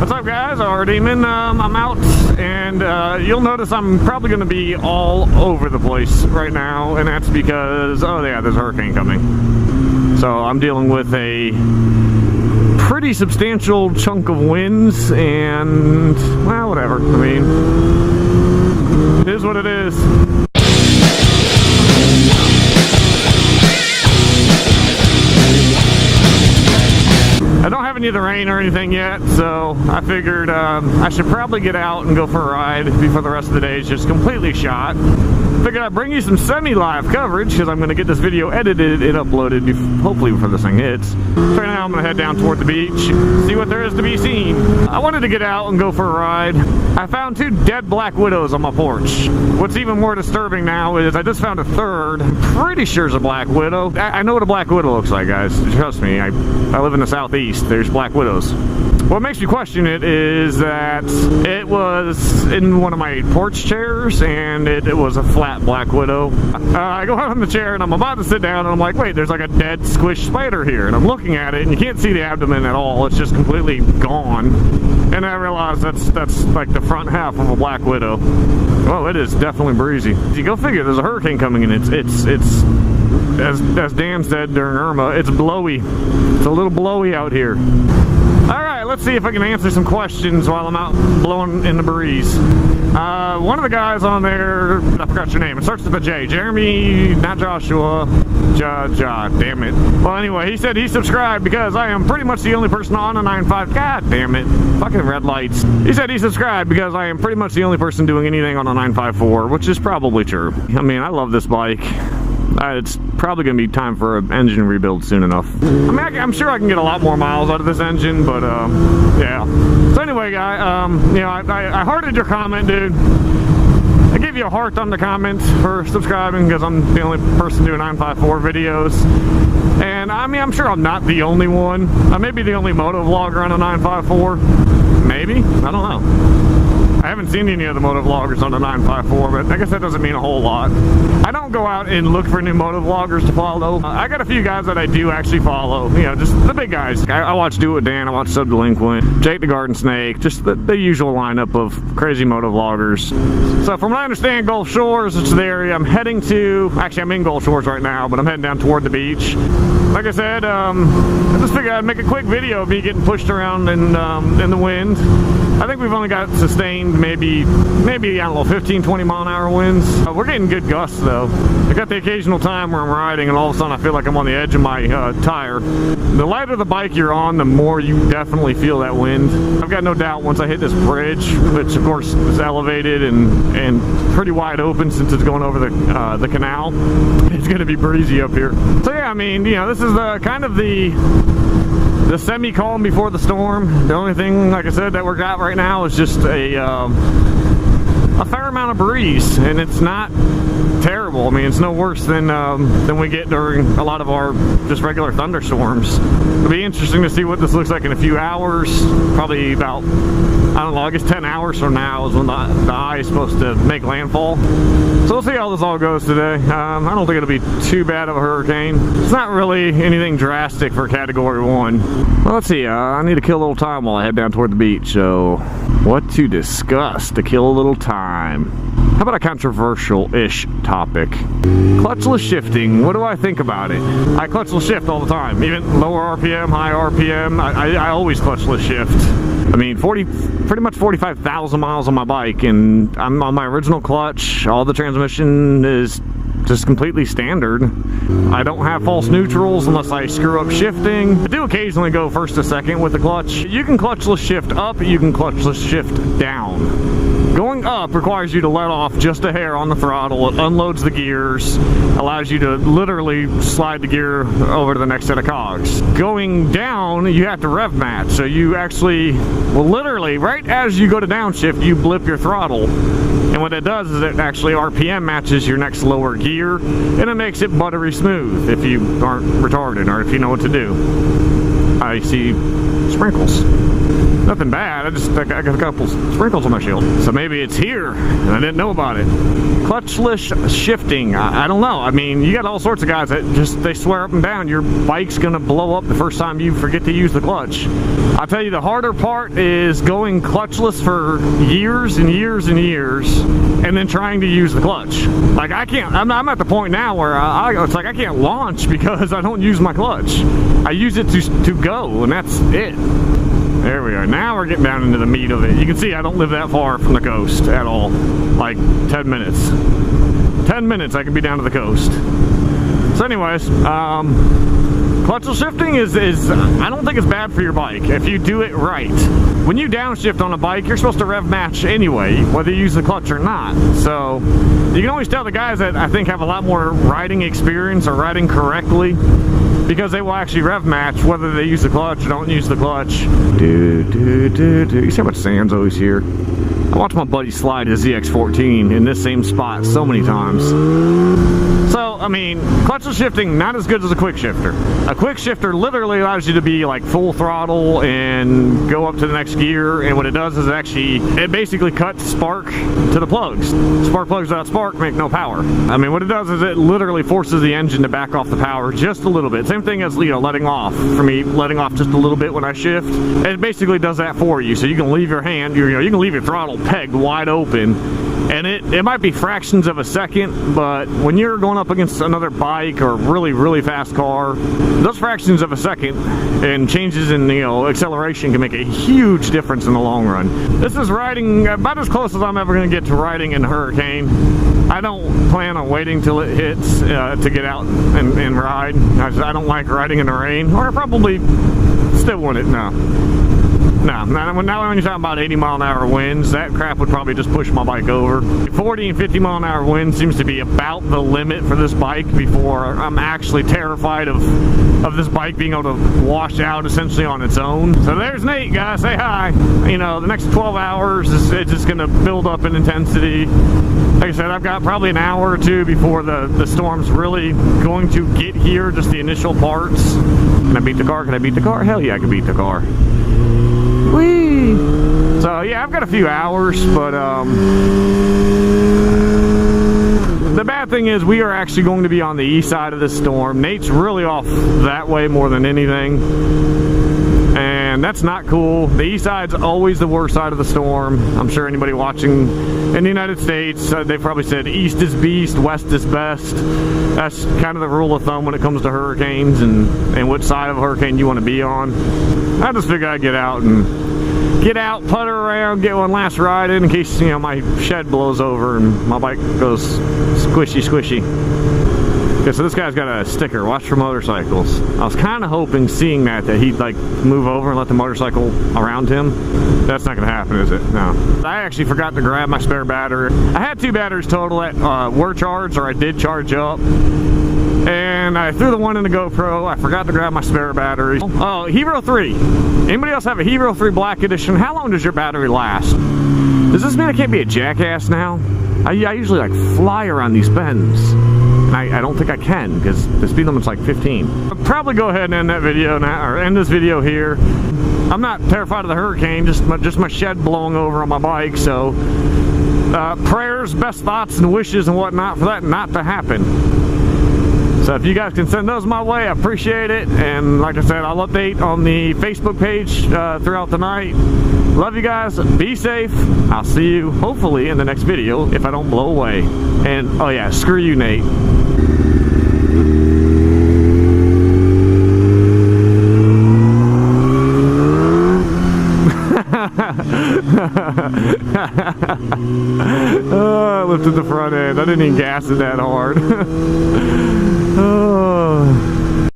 What's up, guys? Demon. I'm out, and you'll notice I'm probably going to be all over the place right now, and that's because, oh yeah, there's a hurricane coming. So I'm dealing with a pretty substantial chunk of winds, and, well, whatever. I mean, it is what it is. I don't have any of the rain or anything yet, so I figured I should probably get out and go for a ride before the rest of the day is just completely shot. Figured I'd bring you some semi-live coverage because I'm going to get this video edited and uploaded hopefully before this thing hits. So right now I'm going to head down toward the beach, see what there is to be seen. I wanted to get out and go for a ride. I found 2 dead black widows on my porch. What's even more disturbing now is I just found a third. I'm pretty sure it's a black widow. I know what a black widow looks like, guys. Trust me, I live in the southeast. There's black widows. What makes me question it is that it was in one of my porch chairs, and it was a flat black widow. I go out on the chair and I'm about to sit down, and I'm like, wait, there's like a dead squished spider here, and I'm looking at it and you can't see the abdomen at all. It's just completely gone. And I realized that's like the front half of a black widow. Well, it is definitely breezy. You go figure, there's a hurricane coming, and it's as Dan said during Irma, it's blowy. It's a little blowy out here. Alright, let's see if I can answer some questions while I'm out blowing in the breeze. One of the guys on there, I forgot your name, it starts with a J. Jeremy, not Joshua. Damn it. Well, anyway, he said he subscribed because I am pretty much the only person on a 9.5. God damn it. Fucking red lights. He said he subscribed because I am pretty much the only person doing anything on a 954, which is probably true. I mean, I love this bike. It's probably going to be time for an engine rebuild soon enough. I mean, I'm sure I can get a lot more miles out of this engine, but, yeah. So anyway, guy, you know, I hearted your comment, dude. I gave you a heart on the comment for subscribing because I'm the only person doing 954 videos. And, I mean, I'm sure I'm not the only one. I may be the only moto vlogger on a 954. Maybe? I don't know. I haven't seen any of the moto vloggers on the 954, but I guess that doesn't mean a whole lot. I don't go out and look for new moto vloggers to follow. I got a few guys that I do actually follow, you know, just the big guys. I watch Do It with Dan, I watch Subdelinquent, Jake the Garden Snake, just the usual lineup of crazy moto vloggers. So from what I understand, Gulf Shores, which is the area I'm heading to. Actually, I'm in Gulf Shores right now, but I'm heading down toward the beach. Like I said, I just figured I'd make a quick video of me getting pushed around in the wind. I think we've only got sustained maybe I don't know, 15, 20 mile an hour winds. We're getting good gusts though. I got the occasional time where I'm riding and all of a sudden I feel like I'm on the edge of my tire. The lighter the bike you're on, the more you definitely feel that wind. I've got no doubt once I hit this bridge, which of course is elevated and pretty wide open since it's going over the canal, it's going to be breezy up here. So yeah, I mean, you know, this is kind of the semi-calm before the storm. The only thing, like I said, that we're got right now is just a fair amount of breeze, and it's not terrible. I mean, it's no worse than we get during a lot of our just regular thunderstorms. It'll be interesting to see what this looks like in a few hours. Probably about, I don't know, I guess 10 hours from now is when the eye is supposed to make landfall. So we'll see how this all goes today. I don't think it'll be too bad of a hurricane. It's not really anything drastic for Category 1. Well, let's see. I need to kill a little time while I head down toward the beach. So, what to discuss to kill a little time? How about a controversial-ish topic? Clutchless shifting. What do I think about it? I clutchless shift all the time. Even lower RPM, high RPM. I always clutchless shift. I mean, pretty much 45,000 miles on my bike, and I'm on my original clutch. All the transmission is just completely standard. I don't have false neutrals unless I screw up shifting. I do occasionally go first to second with the clutch. You can clutchless shift up, you can clutchless shift down. Going up requires you to let off just a hair on the throttle. It unloads the gears, allows you to literally slide the gear over to the next set of cogs. Going down, you have to rev match. So you actually, well, literally, right as you go to downshift, you blip your throttle. And what it does is it actually RPM matches your next lower gear, and it makes it buttery smooth if you aren't retarded or if you know what to do. I see sprinkles. Nothing bad. I got a couple sprinkles on my shield. So maybe it's here, and I didn't know about it. Clutchless shifting. I don't know. I mean, you got all sorts of guys that they swear up and down your bike's gonna blow up the first time you forget to use the clutch. I'll tell you, the harder part is going clutchless for years and years and years, and then trying to use the clutch. Like, I can't. I'm at the point now where it's like I can't launch because I don't use my clutch. I use it to go, and that's it. There we are. Now we're getting down into the meat of it. You can see I don't live that far from the coast at all. Like 10 minutes. 10 minutes I could be down to the coast. So anyways, clutchless shifting is I don't think it's bad for your bike if you do it right. When you downshift on a bike, you're supposed to rev match anyway, whether you use the clutch or not. So you can always tell the guys that I think have a lot more riding experience or riding correctly, because they will actually rev match whether they use the clutch or don't use the clutch. You see how much sand's always here? I watched my buddy slide his ZX14 in this same spot so many times. So, I mean, clutchless shifting, not as good as a quick shifter. A quick shifter literally allows you to be like full throttle and go up to the next gear, and what it does is it basically cuts spark to the plugs. Spark plugs without spark make no power. I mean, what it does is it literally forces the engine to back off the power just a little bit. Same thing as, letting off. For me, letting off just a little bit when I shift, it basically does that for you. So you can leave your hand, you can leave your throttle pegged wide open, and it might be fractions of a second, but when you're going up against another bike or really, really fast car, those fractions of a second and changes in acceleration can make a huge difference in the long run. This is riding about as close as I'm ever going to get to riding in Hurricane. I don't plan on waiting till it hits to get out and ride. I don't like riding in the rain, or I probably still wouldn't. No, now when you're talking about 80-mile-an-hour winds, that crap would probably just push my bike over. 40 and 50-mile-an-hour wind seems to be about the limit for this bike before I'm actually terrified of this bike being able to wash out essentially on its own. So there's Nate, guys. Say hi. The next 12 hours it's just going to build up in intensity. Like I said, I've got probably an hour or two before the storm's really going to get here, just the initial parts. Can I beat the car? Can I beat the car? Hell yeah, I can beat the car. Whee! So yeah, I've got a few hours, but the bad thing is we are actually going to be on the east side of this storm. Nate's really off that way more than anything, and that's not cool. The east side's always the worst side of the storm. I'm sure anybody watching in the United States, they probably said east is beast, west is best. That's kind of the rule of thumb when it comes to hurricanes and what side of a hurricane you want to be on. I just figured I'd get out, putter around, get one last ride in case my shed blows over and my bike goes squishy. Okay, so this guy's got a sticker, watch for motorcycles. I was kind of hoping, seeing that he'd like move over and let the motorcycle around him. That's not gonna happen, is it? No. I actually forgot to grab my spare battery. I had 2 batteries total that were charged, or I did charge up. And I threw the one in the GoPro. I forgot to grab my spare battery. Oh, Hero 3. Anybody else have a Hero 3 Black Edition? How long does your battery last? Does this mean I can't be a jackass now? I usually like fly around these bends. And I don't think I can, because the speed limit's like 15. I'll probably go ahead and end that video now, or end this video here. I'm not terrified of the hurricane, just my shed blowing over on my bike, so prayers, best thoughts, and wishes and whatnot for that not to happen. So if you guys can send those my way, I appreciate it. And like I said, I'll update on the Facebook page throughout the night. Love you guys. Be safe. I'll see you hopefully in the next video if I don't blow away. And oh yeah, screw you, Nate. Oh, I lifted the front end. I didn't even gas it that hard.